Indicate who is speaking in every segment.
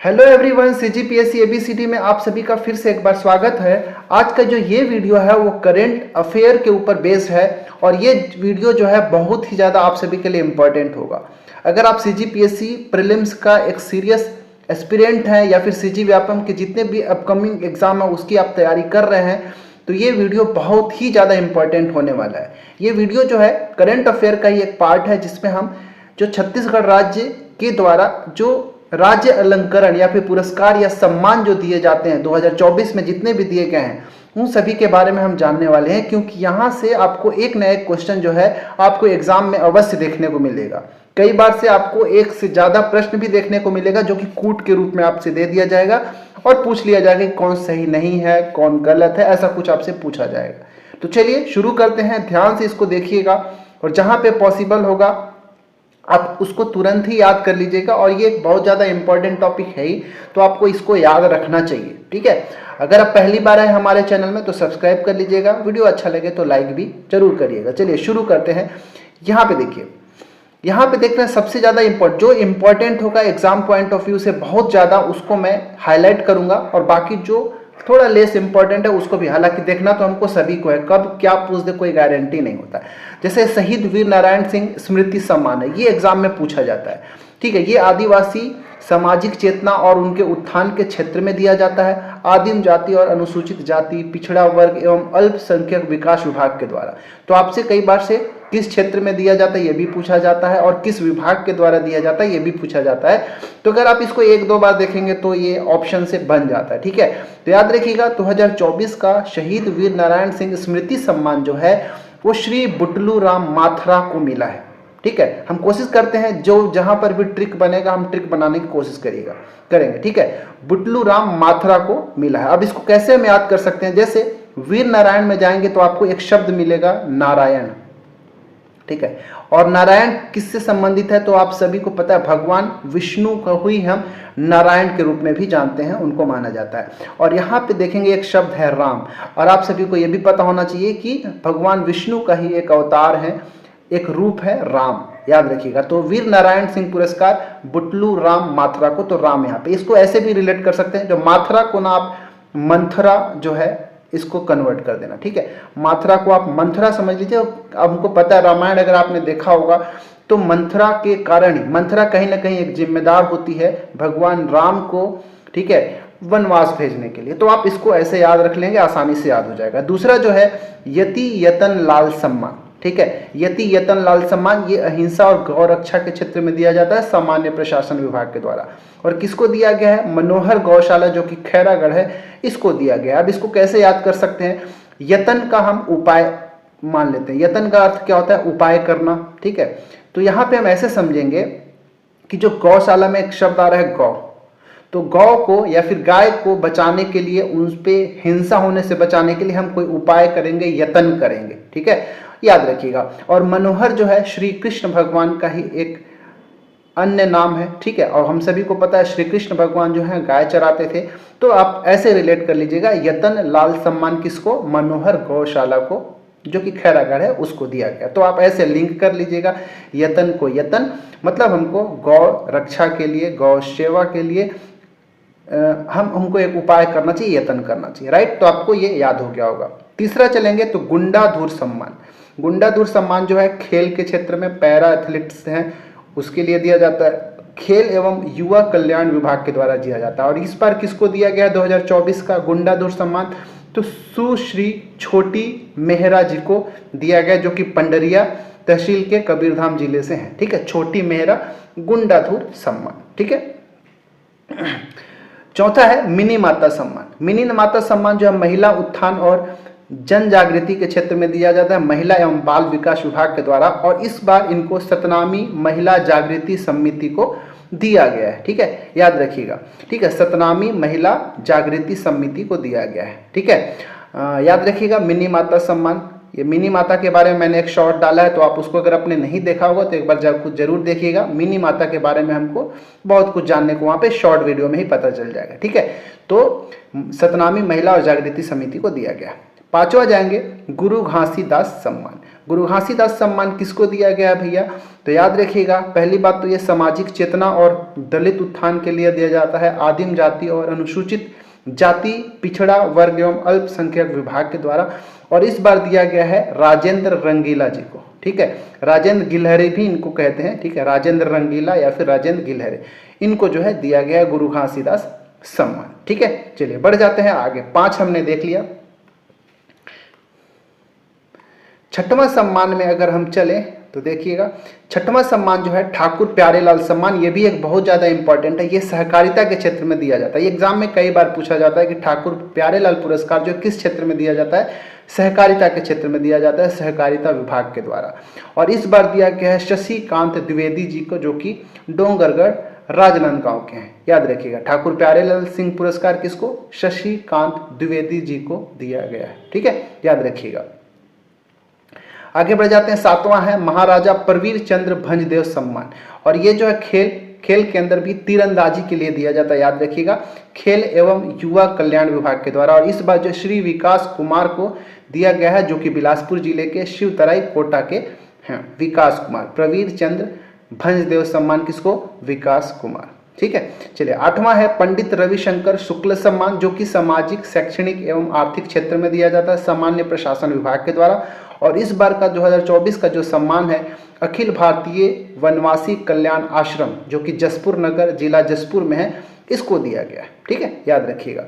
Speaker 1: Hello everyone, CGPSC ABCD में आप सभी का फिर से एक बार स्वागत है। आज का जो ये वीडियो है वो करंट अफेयर के ऊपर बेस्ड है और ये वीडियो जो है बहुत ही ज़्यादा आप सभी के लिए इम्पोर्टेंट होगा। अगर आप सीजीपीएससी प्रीलिम्स का एक सीरियस एस्पिरेंट हैं या फिर सीजी व्यापम के जितने भी अपकमिंग एग्जाम है उसकी आप तैयारी कर रहे हैं तो ये वीडियो बहुत ही ज़्यादा इम्पोर्टेंट होने वाला है। ये वीडियो जो है करंट अफेयर का ही एक पार्ट है जिसमें हम जो छत्तीसगढ़ राज्य के द्वारा जो राज्य अलंकरण या फिर पुरस्कार या सम्मान जो दिए जाते हैं 2024 में जितने भी दिए गए हैं उन सभी के बारे में हम जानने वाले हैं, क्योंकि यहाँ से आपको एक न एक क्वेश्चन जो है आपको एग्जाम में अवश्य देखने को मिलेगा। कई बार से आपको एक से ज़्यादा प्रश्न भी देखने को मिलेगा जो कि कूट के रूप में आपसे दे दिया जाएगा और पूछ लिया जाएगा कि कौन सही नहीं है कौन गलत है, ऐसा कुछ आपसे पूछा जाएगा। तो चलिए शुरू करते हैं, ध्यान से इसको देखिएगा और जहाँ पे पॉसिबल होगा आप उसको तुरंत ही याद कर लीजिएगा। और ये एक बहुत ज़्यादा इंपॉर्टेंट टॉपिक है ही, तो आपको इसको याद रखना चाहिए, ठीक है। अगर आप पहली बार आए हमारे चैनल में तो सब्सक्राइब कर लीजिएगा, वीडियो अच्छा लगे तो लाइक भी जरूर करिएगा। चलिए शुरू करते हैं। यहाँ पे देखिए, यहाँ पे देखते हैं सबसे ज़्यादा जो इम्पोर्टेंट होगा एग्जाम पॉइंट ऑफ व्यू से बहुत ज़्यादा उसको मैं हाईलाइट करूँगा और बाकी जो थोड़ा लेस इंपॉर्टेंट है उसको भी, हालांकि देखना तो हमको सभी को है, कब क्या पूछ दे कोई गारंटी नहीं होता। जैसे शहीद वीर नारायण सिंह स्मृति सम्मान है, ये एग्जाम में पूछा जाता है, ठीक है। ये आदिवासी सामाजिक चेतना और उनके उत्थान के क्षेत्र में दिया जाता है, आदिम जाति और अनुसूचित जाति, पिछड़ा वर्ग एवं अल्पसंख्यक विकास विभाग के द्वारा। तो आपसे कई बार से किस क्षेत्र में दिया जाता है ये भी पूछा जाता है और किस विभाग के द्वारा दिया जाता है ये भी पूछा जाता है। तो अगर आप इसको एक दो बार देखेंगे तो ये ऑप्शन से बन जाता है, ठीक है। तो याद रखिएगा 2024 का शहीद वीर नारायण सिंह स्मृति सम्मान जो है वो श्री बुटलू राम माथुरा को मिला है, ठीक है। हम कोशिश करते हैं जो जहां पर भी ट्रिक बनेगा हम ट्रिक बनाने की कोशिश करेंगे, ठीक है। बुटलू राम माथुरा को मिला है। अब इसको कैसे हम याद कर सकते हैं, जैसे वीर नारायण में जाएंगे तो आपको एक शब्द मिलेगा नारायण, ठीक है। और नारायण किससे संबंधित है तो आप सभी को पता है, भगवान विष्णु को ही हम नारायण के रूप में भी जानते हैं, उनको माना जाता है। और यहाँ पे देखेंगे एक शब्द है राम, और आप सभी को यह भी पता होना चाहिए कि भगवान विष्णु का ही एक अवतार है, एक रूप है राम, याद रखिएगा। तो वीर नारायण सिंह पुरस्कार बुटलू राम माथुरा को, तो राम यहाँ पे, इसको ऐसे भी रिलेट कर सकते हैं, जो माथुरा को ना आप मंथरा जो है इसको कन्वर्ट कर देना, ठीक है। माथुरा को आप मंथरा समझ लीजिए। अब हमको पता है रामायण अगर आपने देखा होगा तो मंथरा के कारण ही, मंथरा कहीं ना कहीं एक जिम्मेदार होती है भगवान राम को, ठीक है, वनवास भेजने के लिए। तो आप इसको ऐसे याद रख लेंगे, आसानी से याद हो जाएगा। दूसरा जो है यति यतन लाल सम्मान, ठीक है। यति यतन लाल सम्मान ये अहिंसा और गौ रक्षा के क्षेत्र में दिया जाता है सामान्य प्रशासन विभाग के द्वारा। और किसको दिया गया है, मनोहर गौशाला जो कि खैरागढ़ है, इसको दिया गया है। अब इसको कैसे याद कर सकते हैं, यतन का हम उपाय मान लेते हैं। यतन का अर्थ क्या होता है, उपाय करना, ठीक है। तो यहाँ पे हम ऐसे समझेंगे कि जो गौशाला में एक शब्द आ रहा है गौ, तो गौ को या फिर गाय को बचाने के लिए, उन पे हिंसा होने से बचाने के लिए हम कोई उपाय करेंगे, यतन करेंगे, ठीक है, याद रखिएगा। और मनोहर जो है श्री कृष्ण भगवान का ही एक अन्य नाम है, ठीक है। और हम सभी को पता है श्री कृष्ण भगवान जो है गाय चराते थे, तो आप ऐसे रिलेट कर लीजिएगा, यतन लाल सम्मान किसको, मनोहर गौशाला को जो कि खैरागढ़ है उसको दिया गया। तो आप ऐसे लिंक कर लीजिएगा, यतन को यतन मतलब हमको गौ रक्षा के लिए, गौ सेवा के लिए हमको एक उपाय करना चाहिए, यतन करना चाहिए, राइट। तो आपको ये याद हो गया होगा। तीसरा चलेंगे तो गुंडाधुर सम्मान। गुंडाधुर सम्मान जो है खेल के क्षेत्र में पैरा एथलीट्स हैं उसके लिए दिया जाता है, खेल एवं युवा कल्याण विभाग के द्वारा दिया जाता है। और इस बार किसको दिया गया 2024 का गुंडाधुर सम्मान, तो सुश्री छोटी मेहरा जी को दिया गया जो कि पंडरिया तहसील के कबीरधाम जिले से हैं, ठीक है। छोटी मेहरा गुंडाधुर सम्मान, ठीक है। चौथा है मिनी माता सम्मान। मिनी माता सम्मान जो है महिला उत्थान और जन जागृति के क्षेत्र में दिया जाता है महिला एवं बाल विकास विभाग के द्वारा। और इस बार इनको सतनामी महिला जागृति समिति को दिया गया है, ठीक है, याद रखिएगा, ठीक है। सतनामी महिला जागृति समिति को दिया गया है, ठीक है। याद रखिएगा मिनी माता सम्मान। ये मिनी माता के बारे में मैंने एक शॉर्ट डाला है, तो आप उसको अगर आपने नहीं देखा होगा तो एक बार जरूर देखिएगा। मिनी माता के बारे में हमको बहुत कुछ जानने को वहाँ पे शॉर्ट वीडियो में ही पता चल जाएगा, ठीक है। तो सतनामी महिला और जागृति समिति को दिया गया। पांचवा जाएंगे गुरु घासीदास सम्मान। गुरु घासीदास सम्मान किसको दिया गया भैया? तो याद रखिएगा, पहली बात तो ये सामाजिक चेतना और दलित उत्थान के लिए दिया जाता है, आदिम जाति और अनुसूचित जाति, पिछड़ा वर्ग एवं अल्पसंख्यक विभाग के द्वारा। और इस बार दिया गया है राजेंद्र रंगीला जी को, ठीक है। राजेंद्र गिलहरी भी इनको कहते हैं, ठीक है, राजेंद्र रंगीला या फिर राजेंद्र गिलहरी, इनको जो है दिया गया गुरु घासीदास सम्मान, ठीक है। चलिए बढ़ जाते हैं आगे, 5 हमने देख लिया। छठवां सम्मान में अगर हम चले तो देखिएगा, छठवां सम्मान जो है ठाकुर प्यारेलाल सम्मान, ये भी एक बहुत ज़्यादा इंपॉर्टेंट है। ये सहकारिता के क्षेत्र में दिया जाता है। ये एग्जाम में कई बार पूछा जाता है कि ठाकुर प्यारेलाल पुरस्कार जो किस क्षेत्र में दिया जाता है? सहकारिता के क्षेत्र में दिया जाता है, सहकारिता विभाग के द्वारा। और इस बार दिया गया है शशिकांत द्विवेदी जी को, जो कि डोंगरगढ़ राजनांदगांव के हैं। याद रखिएगा, ठाकुर प्यारेलाल सिंह पुरस्कार किसको? शशिकांत द्विवेदी जी को दिया गया है, ठीक है, याद रखिएगा। आगे बढ़ जाते हैं, 7वां है महाराजा प्रवीर चंद्र भंजदेव सम्मान। और ये जो है खेल के अंदर भी तीरंदाजी के लिए दिया जाता है, याद रखिएगा, खेल एवं युवा कल्याण विभाग के द्वारा। और इस बार जो श्री विकास कुमार को दिया गया है, जो कि बिलासपुर जिले के शिवतराई कोटा के हैं। विकास कुमार, प्रवीर चंद्र भंजदेव सम्मान किसको? विकास कुमार, ठीक है। चलिए 8वां है पंडित रविशंकर शुक्ल सम्मान, जो कि सामाजिक, शैक्षणिक एवं आर्थिक क्षेत्र में दिया जाता है, सामान्य प्रशासन विभाग के द्वारा। और इस बार का 2024 का जो सम्मान है अखिल भारतीय वनवासी कल्याण आश्रम, जो कि जसपुर नगर जिला जसपुर में है, इसको दिया गया है, ठीक है, याद रखिएगा।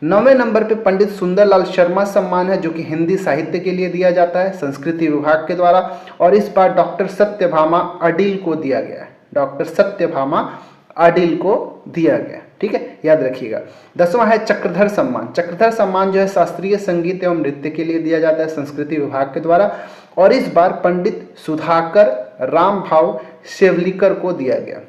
Speaker 1: 9वें नंबर पे पंडित सुंदरलाल शर्मा सम्मान है, जो कि हिंदी साहित्य के लिए दिया जाता है, संस्कृति विभाग के द्वारा। और इस बार डॉक्टर सत्यभामा अडिल को दिया गया है, डॉक्टर सत्यभामा अडिल को दिया गया, ठीक है, याद रखिएगा। 10वां है चक्रधर सम्मान। चक्रधर सम्मान जो है शास्त्रीय संगीत एवं नृत्य के लिए दिया जाता है, संस्कृति विभाग के द्वारा। और इस बार पंडित सुधाकर रामभाव सेवलीकर को दिया गया,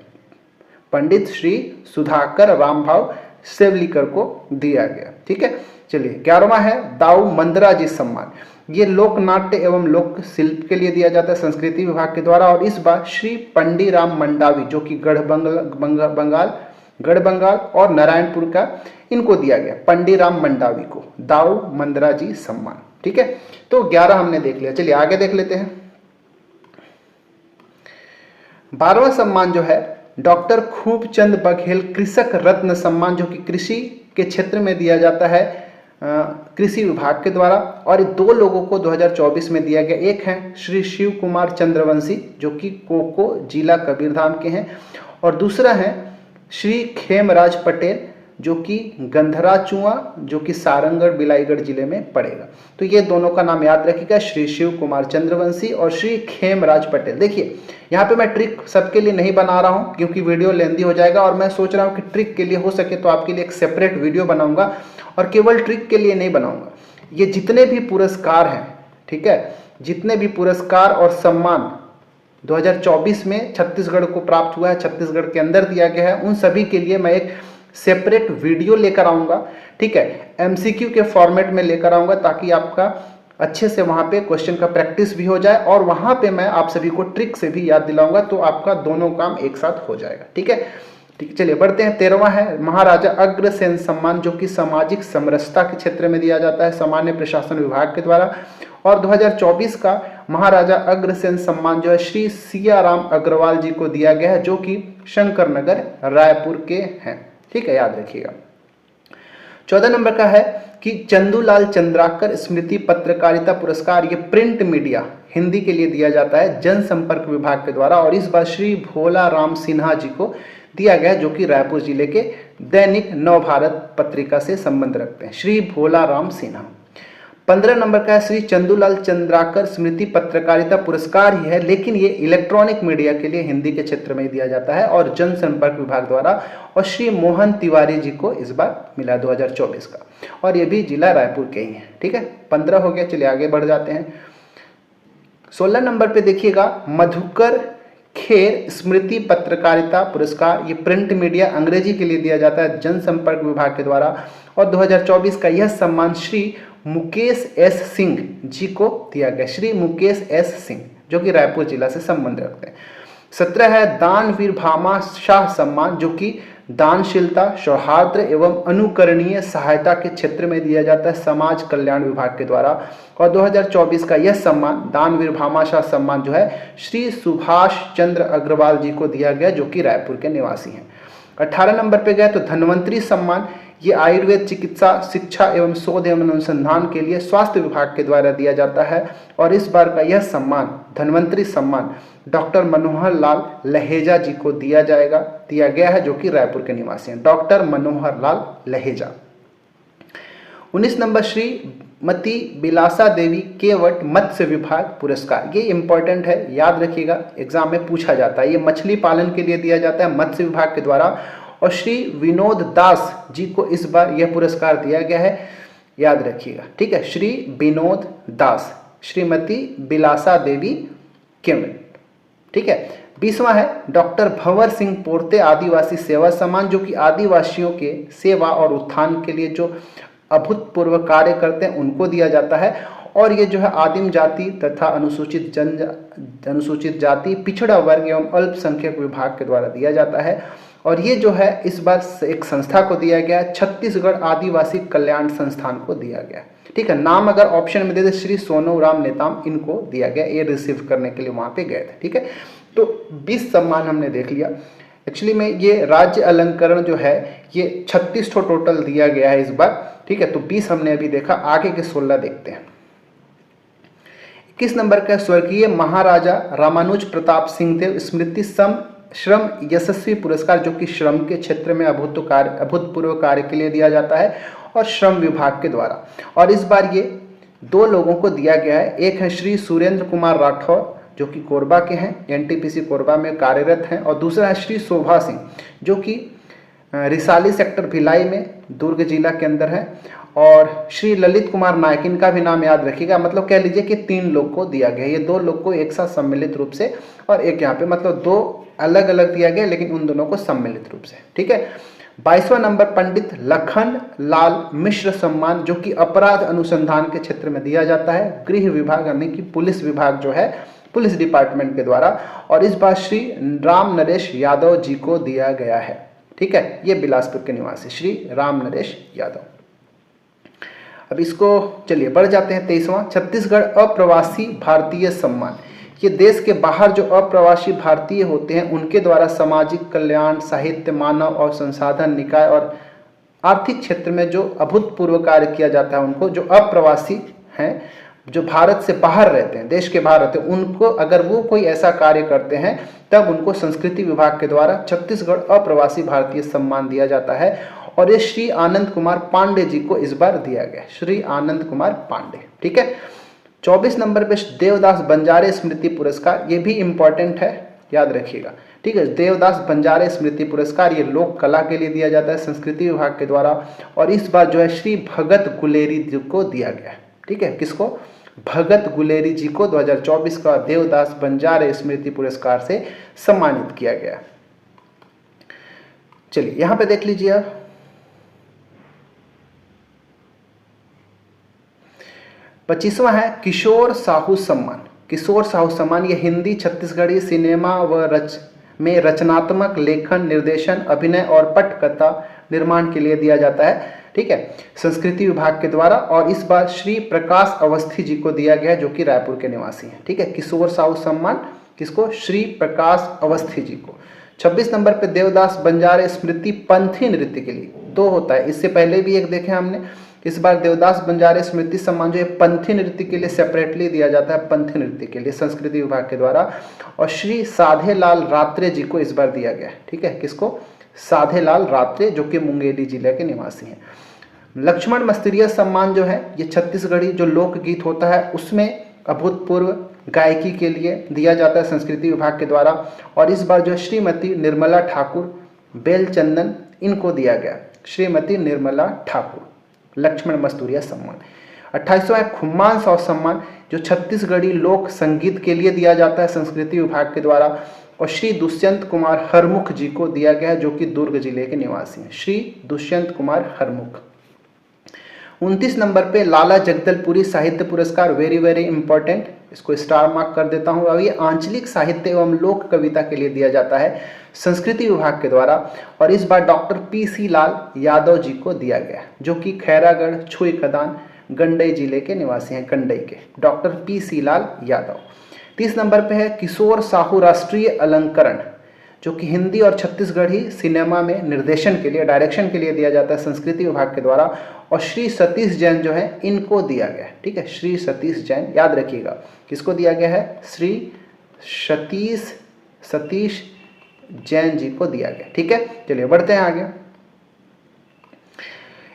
Speaker 1: पंडित श्री सुधाकर रामभाव सेवलीकर को दिया गया, ठीक है। चलिए 11वां है दाऊ मंदरा जी सम्मान। ये लोक नाट्य एवं लोक शिल्प के लिए दिया जाता है, संस्कृति विभाग के द्वारा। और इस बार श्री पंडीराम मंडावी, जो कि गढ़ बंगाल और नारायणपुर का, इनको दिया गया, पंडीराम मंडावी को दाऊ मंदरा जी सम्मान, ठीक है। तो 11 हमने देख लिया। चलिए आगे देख लेते हैं। 12वां सम्मान जो है डॉक्टर खूबचंद बघेल कृषक रत्न सम्मान, जो कि कृषि के क्षेत्र में दिया जाता है, कृषि विभाग के द्वारा। और 2 लोगों को 2024 में दिया गया। एक है श्री शिव कुमार चंद्रवंशी, जो कि कोको जिला कबीरधाम के हैं। और दूसरा है श्री खेमराज पटेल, जो कि गंधरा चुआ, जो कि सारंगढ़ बिलाईगढ़ जिले में पड़ेगा। तो ये दोनों का नाम याद रखिएगा, श्री शिव कुमार चंद्रवंशी और श्री खेमराज पटेल। देखिए यहाँ पे मैं ट्रिक सबके लिए नहीं बना रहा हूँ, क्योंकि वीडियो लेंदी हो जाएगा। और मैं सोच रहा हूँ कि ट्रिक के लिए हो सके तो आपके लिए एक सेपरेट वीडियो बनाऊंगा, और केवल ट्रिक के लिए नहीं बनाऊंगा। ये जितने भी पुरस्कार हैं, ठीक है, जितने भी पुरस्कार और सम्मान 2024 में छत्तीसगढ़ को प्राप्त हुआ है, छत्तीसगढ़ के अंदर दिया गया है, उन सभी के लिए मैं एक सेपरेट वीडियो लेकर आऊँगा, ठीक है, MCQ के फॉर्मेट में लेकर आऊँगा, ताकि आपका अच्छे से वहाँ पे क्वेश्चन का प्रैक्टिस भी हो जाए, और वहाँ पे मैं आप सभी को ट्रिक से भी याद दिलाऊंगा, तो आपका दोनों काम एक साथ हो जाएगा, ठीक है। ठीक, चलिए बढ़ते हैं। 13वां है महाराजा अग्रसेन सम्मान, जो कि सामाजिक समरसता के क्षेत्र में दिया जाता है, सामान्य प्रशासन विभाग के द्वारा। और 2024 का महाराजा अग्रसेन सम्मान जो है श्री सियाराम अग्रवाल जी को दिया गया है, जो कि शंकर नगर रायपुर के हैं, ठीक है, याद रखिएगा। 14 नंबर का है कि चंदूलाल चंद्राकर स्मृति पत्रकारिता पुरस्कार, ये प्रिंट मीडिया हिंदी के लिए दिया जाता है, जनसंपर्क विभाग के द्वारा। और इस बार श्री भोला राम सिन्हा जी को दिया गया, जो कि रायपुर जिले के दैनिक नवभारत पत्रिका से संबंध रखते हैं, श्री भोला राम सिन्हा। 15 नंबर का है श्री चंदूलाल चंद्राकर स्मृति पत्रकारिता पुरस्कार ही है, लेकिन ये इलेक्ट्रॉनिक मीडिया के लिए हिंदी के क्षेत्र में दिया जाता है और जनसंपर्क विभाग द्वारा। और श्री मोहन तिवारी जी को इस बार मिला 2024 का, और ये भी जिला रायपुर के ही है, ठीक है। 15 हो गया, चलिए आगे बढ़ जाते हैं। 16 नंबर पे देखिएगा मधुकर खेर स्मृति पत्रकारिता पुरस्कार, ये प्रिंट मीडिया अंग्रेजी के लिए दिया जाता है, जनसंपर्क विभाग के द्वारा। और 2024 का यह सम्मान श्री मुकेश एस सिंह जी को दिया गया, श्री मुकेश एस सिंह, जो कि रायपुर जिला से संबंध रखते हैं। 17 है दानवीर भामा शाह सम्मान, जो कि दानशीलता, सौहार्द एवं अनुकरणीय सहायता के क्षेत्र में दिया जाता है समाज कल्याण विभाग के द्वारा। और 2024 का यह सम्मान दानवीर भामाशाह सम्मान जो है श्री सुभाष चंद्र अग्रवाल जी को दिया गया, जो कि रायपुर के निवासी हैं। 18 नंबर पे गए तो धन्वंतरी सम्मान, ये आयुर्वेद चिकित्सा शिक्षा एवं शोध एवं अनुसंधान के लिए स्वास्थ्य विभाग के द्वारा दिया जाता है। और इस बार का यह सम्मान धन्वंतरी सम्मान डॉक्टर मनोहर लाल लहेजा जी को दिया गया है, जो कि रायपुर के निवासी हैं, डॉक्टर मनोहर लाल लहेजा। 19 नंबर श्रीमती बिलासा देवी केवट मत्स्य विभाग पुरस्कार, ये इंपॉर्टेंट है, याद रखिएगा, एग्जाम में पूछा जाता है। ये मछली पालन के लिए दिया जाता है मत्स्य विभाग के द्वारा। और श्री विनोद दास जी को इस बार यह पुरस्कार दिया गया है, याद रखिएगा, ठीक है। श्री विनोद दास, श्रीमती बिलासा देवी केवट, ठीक है। 20वां है डॉक्टर भंवर सिंह पोर्ते आदिवासी सेवा सम्मान, जो कि आदिवासियों के सेवा और उत्थान के लिए जो अभूतपूर्व कार्य करते हैं उनको दिया जाता है। और ये जो है आदिम जाति तथा अनुसूचित जाति, पिछड़ा वर्ग एवं अल्पसंख्यक विभाग के द्वारा दिया जाता है। और ये जो है इस बार एक संस्था को दिया गया है, छत्तीसगढ़ आदिवासी कल्याण संस्थान को दिया गया, ठीक है। नाम अगर ऑप्शन में दे दे श्री सोनू राम नेताम, इनको दिया गया, ये रिसीव करने के लिए वहां पे गए थे, ठीक है। तो 20 सम्मान हमने देख लिया। एक्चुअली में ये राज्य अलंकरण जो है ये 36 टोटल दिया गया है इस बार, ठीक है। तो 20 हमने अभी देखा, आगे के 16 देखते हैं। 21 नंबर का स्वर्गीय महाराजा रामानुज प्रताप सिंह देव स्मृति श्रम यशस्वी पुरस्कार, जो कि श्रम के क्षेत्र में अभूतपूर्व कार्य के लिए दिया जाता है और श्रम विभाग के द्वारा। और इस बार ये 2 लोगों को दिया गया है, एक है श्री सुरेंद्र कुमार राठौर जो कि कोरबा के हैं, एनटीपीसी कोरबा में कार्यरत हैं, और दूसरा है श्री शोभा सिंह जो कि रिसाली सेक्टर भिलाई में दुर्ग जिला के अंदर है, और श्री ललित कुमार नायक, इनका भी नाम याद रखिएगा, मतलब कह लीजिए कि 3 लोग को दिया गया, ये 2 लोग को एक साथ सम्मिलित रूप से, और एक यहाँ पे मतलब 2 अलग अलग दिया गया लेकिन उन दोनों को सम्मिलित रूप से, ठीक है। 22वां नंबर पंडित लखन लाल मिश्र सम्मान, जो कि अपराध अनुसंधान के क्षेत्र में दिया जाता है, गृह विभाग यानी कि पुलिस विभाग जो है पुलिस डिपार्टमेंट के द्वारा। और इस बार श्री राम नरेश यादव जी को दिया गया है, ठीक है। ये बिलासपुर के निवासी श्री राम नरेश यादव। अब इसको चलिए बढ़ जाते हैं। 23वां छत्तीसगढ़ अप्रवासी भारतीय सम्मान, ये देश के बाहर जो अप्रवासी भारतीय होते हैं उनके द्वारा सामाजिक कल्याण, साहित्य, मानव और संसाधन निकाय और आर्थिक क्षेत्र में जो अभूतपूर्व कार्य किया जाता है उनको, जो अप्रवासी हैं, जो भारत से बाहर रहते हैं, देश के बाहर रहते हैं, उनको अगर वो कोई ऐसा कार्य करते हैं तब उनको संस्कृति विभाग के द्वारा छत्तीसगढ़ अप्रवासी भारतीय सम्मान दिया जाता है। और ये श्री आनंद कुमार पांडे जी को इस बार दिया गया, श्री आनंद कुमार पांडे, ठीक है। 24 नंबर पे देवदास बंजारे स्मृति पुरस्कार, ये भी इंपॉर्टेंट है, याद रखिएगा, ठीक है। देवदास बंजारे स्मृति पुरस्कार ये लोक कला के लिए दिया जाता है संस्कृति विभाग के द्वारा। और इस बार जो है श्री भगत गुलेरी जी को दिया गया है, ठीक है। किसको? भगत गुलेरी जी को 2024 का देवदास बंजारे स्मृति पुरस्कार से सम्मानित किया गया। चलिए यहां पे देख लीजिए आप, 25वां है किशोर साहू सम्मान। किशोर साहू सम्मान ये हिंदी छत्तीसगढ़ी सिनेमा में रचनात्मक लेखन, निर्देशन, अभिनय और पटकथा निर्माण के लिए दिया जाता है, ठीक है, संस्कृति विभाग के द्वारा। और इस बार श्री प्रकाश अवस्थी जी को दिया गया है जो कि रायपुर के निवासी हैं, ठीक है। किशोर साहू सम्मान किसको? श्री प्रकाश अवस्थी जी को। 26 नंबर पे देवदास बंजारे स्मृति पंथी नृत्य के लिए 2 होता है, इससे पहले भी एक देखे हमने। इस बार देवदास बंजारे स्मृति सम्मान जो है पंथी नृत्य के लिए सेपरेटली दिया जाता है, पंथी नृत्य के लिए संस्कृति विभाग के द्वारा। और श्री साधेलाल रात्रे जी को इस बार दिया गया है, ठीक है। किसको? साधेलाल रात्रे जो कि मुंगेली जिले के निवासी हैं। लक्ष्मण मस्तरिया सम्मान जो है ये छत्तीसगढ़ी जो लोकगीत होता है उसमें अभूतपूर्व गायकी के लिए दिया जाता है संस्कृति विभाग के द्वारा। और इस बार जो श्रीमती निर्मला ठाकुर बेलचंदन इनको दिया गया, श्रीमती निर्मला ठाकुर लक्ष्मण मस्तूरिया सम्मान। 28वां है खुम्मान साव सम्मान जो छत्तीसगढ़ी लोक संगीत के लिए दिया जाता है संस्कृति विभाग के द्वारा। और श्री दुष्यंत कुमार हरमुख जी को दिया गया है जो कि दुर्ग जिले के निवासी हैं, श्री दुष्यंत कुमार हरमुख। 29 नंबर पे लाला जगदलपुरी साहित्य पुरस्कार, वेरी वेरी इंपॉर्टेंट, इसको स्टार मार्क कर देता हूँ। अब ये आंचलिक साहित्य एवं लोक कविता के लिए दिया जाता है संस्कृति विभाग के द्वारा, और इस बार डॉक्टर PC लाल यादव जी को दिया गया, जो कि खैरागढ़ छुई खदान गंडई जिले के निवासी हैं, गंडई के doctor PC Lal Yadav. 30 number पे है किशोर साहू राष्ट्रीय अलंकरण, जो कि हिंदी और छत्तीसगढ़ी सिनेमा में निर्देशन के लिए, डायरेक्शन के लिए दिया जाता है संस्कृति विभाग के द्वारा, और श्री सतीश जैन जो है इनको दिया गया है। ठीक है, श्री सतीश जैन याद रखिएगा, किसको दिया गया है? श्री सतीश जैन जी को दिया गया। ठीक है, चलिए बढ़ते हैं आगे।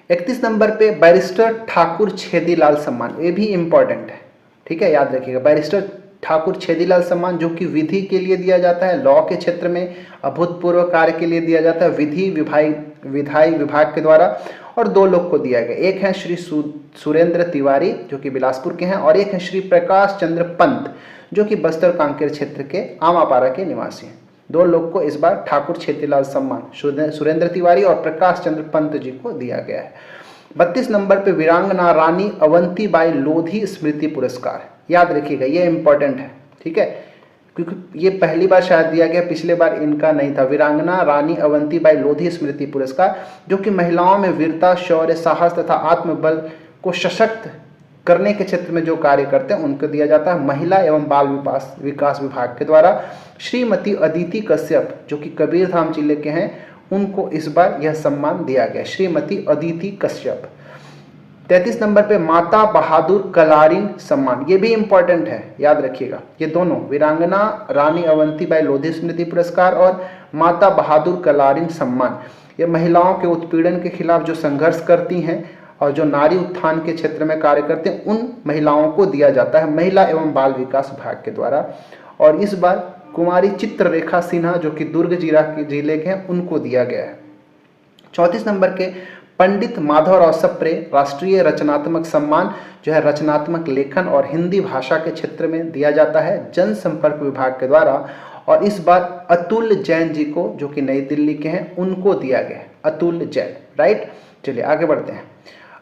Speaker 1: 31 नंबर पे बैरिस्टर ठाकुर छेदीलाल सम्मान, ये भी इंपॉर्टेंट है। ठीक है, याद रखिएगा, बैरिस्टर ठाकुर छेदीलाल सम्मान, जो कि विधि के लिए दिया जाता है, लॉ के क्षेत्र में अभूतपूर्व कार्य के लिए दिया जाता है विधि विधायी विभाग के द्वारा, और 2 लोग को दिया गया। एक है श्री सुरेंद्र तिवारी, जो कि बिलासपुर के हैं, और एक है श्री प्रकाश चंद्र पंत, जो कि बस्तर कांकेर क्षेत्र के आमापारा के निवासी हैं। 2 लोग को इस बार ठाकुर छेदीलाल सम्मान सुरेंद्र तिवारी और प्रकाश चंद्र पंत जी को दिया गया है। 32 नंबर पे वीरांगना रानी अवंतीबाई लोधी स्मृति पुरस्कार, याद रखिएगा, ये इंपॉर्टेंट है। ठीक है, क्योंकि ये पहली बार शायद दिया गया, पिछले बार इनका नहीं था। वीरांगना रानी अवंतीबाई लोधी स्मृति पुरस्कार, जो कि महिलाओं में वीरता, शौर्य, साहस तथा आत्मबल को सशक्त करने के क्षेत्र में जो कार्य करते हैं उनको दिया जाता है महिला एवं बाल विकास विभाग के द्वारा। श्रीमती अदिति कश्यप, जो कि कबीरधाम जिले के हैं, उनको इस बार यह सम्मान दिया गया, श्रीमती अदिति कश्यप। 33 नंबर पे माता बहादुर कलारिन सम्मान, ये भी इंपॉर्टेंट है, याद रखिएगा, ये दोनों वीरांगना रानी अवंतीबाई लोधी स्मृति पुरस्कार और माता बहादुर कलारिन सम्मान, ये महिलाओं के उत्पीड़न के खिलाफ जो संघर्ष करती हैं और जो नारी उत्थान के क्षेत्र में कार्य करते हैं, उन महिलाओं को दिया जाता है महिला एवं बाल विकास विभाग के द्वारा। और इस बार कुमारी चित्ररेखा सिन्हा, जो कि दुर्ग जिले के हैं, उनको दिया गया है। 34 नंबर के पंडित माधवराव सप्रे राष्ट्रीय रचनात्मक सम्मान, जो है रचनात्मक लेखन और हिंदी भाषा के क्षेत्र में दिया जाता है जनसंपर्क विभाग के द्वारा, और इस बार अतुल जैन जी को, जो कि नई दिल्ली के हैं, उनको दिया गया है, अतुल जैन। राइट, चलिए आगे बढ़ते हैं।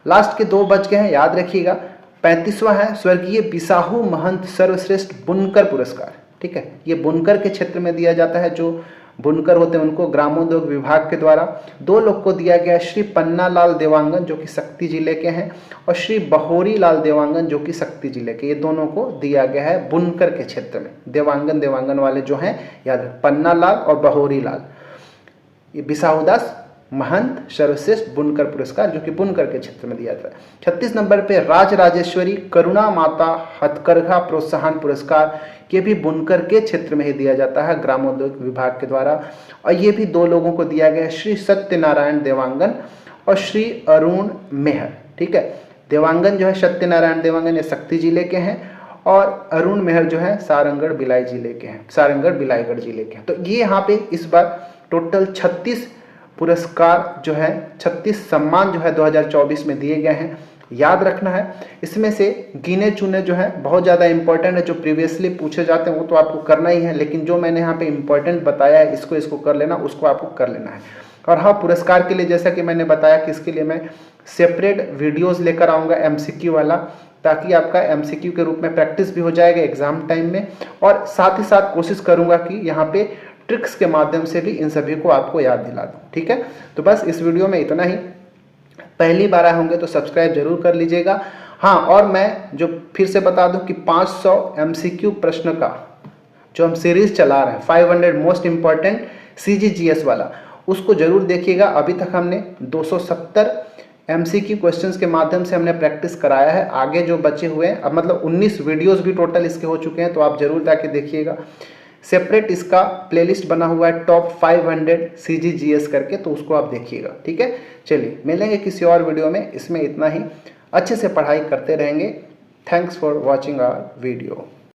Speaker 1: लास्ट के 2 बच गए हैं, याद रखिएगा। 35वां है स्वर्गीय बिसाहू महंत सर्वश्रेष्ठ बुनकर पुरस्कार। ठीक है, ये बुनकर के क्षेत्र में दिया जाता है, जो बुनकर होते हैं उनको ग्रामोद्योग विभाग के द्वारा। 2 लोग को दिया गया, श्री पन्ना लाल देवांगन, जो कि शक्ति जिले के हैं, और श्री बहोरी लाल देवांगन, जो कि शक्ति जिले के, ये दोनों को दिया गया है बुनकर के क्षेत्र में। देवांगन वाले जो हैं, याद, पन्ना लाल और बहोरी लाल। ये बिसाहूदास महंत सर्वश्रेष्ठ बुनकर पुरस्कार, जो कि बुनकर के क्षेत्र में दिया जाता है। 36 नंबर पे राजराजेश्वरी करुणा माता हथकरघा प्रोत्साहन पुरस्कार, ये भी बुनकर के क्षेत्र में ही दिया जाता है ग्रामोद्योग विभाग के द्वारा, और ये भी 2 लोगों को दिया गया, श्री सत्यनारायण देवांगन और श्री अरुण मेहर। ठीक है, देवांगन जो है सत्यनारायण देवांगन ये शक्ति जिले के हैं, और अरुण मेहर जो है सारंगढ़ बिलाईगढ़ जिले के हैं। तो ये यहाँ पे इस बार टोटल 36 पुरस्कार जो है, 36 सम्मान जो है 2024 में दिए गए हैं, याद रखना है। इसमें से गिने चुने जो है बहुत ज़्यादा इंपॉर्टेंट है, जो प्रीवियसली पूछे जाते हैं वो तो आपको करना ही है, लेकिन जो मैंने यहाँ पे इंपॉर्टेंट बताया है, इसको कर लेना, उसको आपको कर लेना है। और हाँ, पुरस्कार के लिए जैसा कि मैंने बताया कि इसके लिए मैं सेपरेट वीडियोज़ लेकर आऊँगा MCQ वाला, ताकि आपका MCQ के रूप में प्रैक्टिस भी हो जाएगा एग्जाम टाइम में, और साथ ही साथ कोशिश करूँगा कि यहाँ पे ट्रिक्स के माध्यम से भी इन सभी को आपको याद दिला दूँ। ठीक है, तो बस इस वीडियो में इतना ही। पहली बार आए होंगे तो सब्सक्राइब जरूर कर लीजिएगा। हाँ, और मैं जो फिर से बता दूं कि 500 MCQ प्रश्न का जो हम सीरीज चला रहे हैं, 500 मोस्ट इम्पॉर्टेंट CGGS वाला, उसको जरूर देखिएगा। अभी तक हमने 270 MCQ क्वेश्चंस के माध्यम से हमने प्रैक्टिस कराया है। आगे जो बचे हुए हैं, अब मतलब 19 वीडियोस भी टोटल इसके हो चुके हैं, तो आप जरूर जाके देखिएगा। सेपरेट इसका प्लेलिस्ट बना हुआ है टॉप 500 CGGS करके, तो उसको आप देखिएगा। ठीक है, चलिए मिलेंगे किसी और वीडियो में। इसमें इतना ही, अच्छे से पढ़ाई करते रहेंगे। Thanks for watching our video.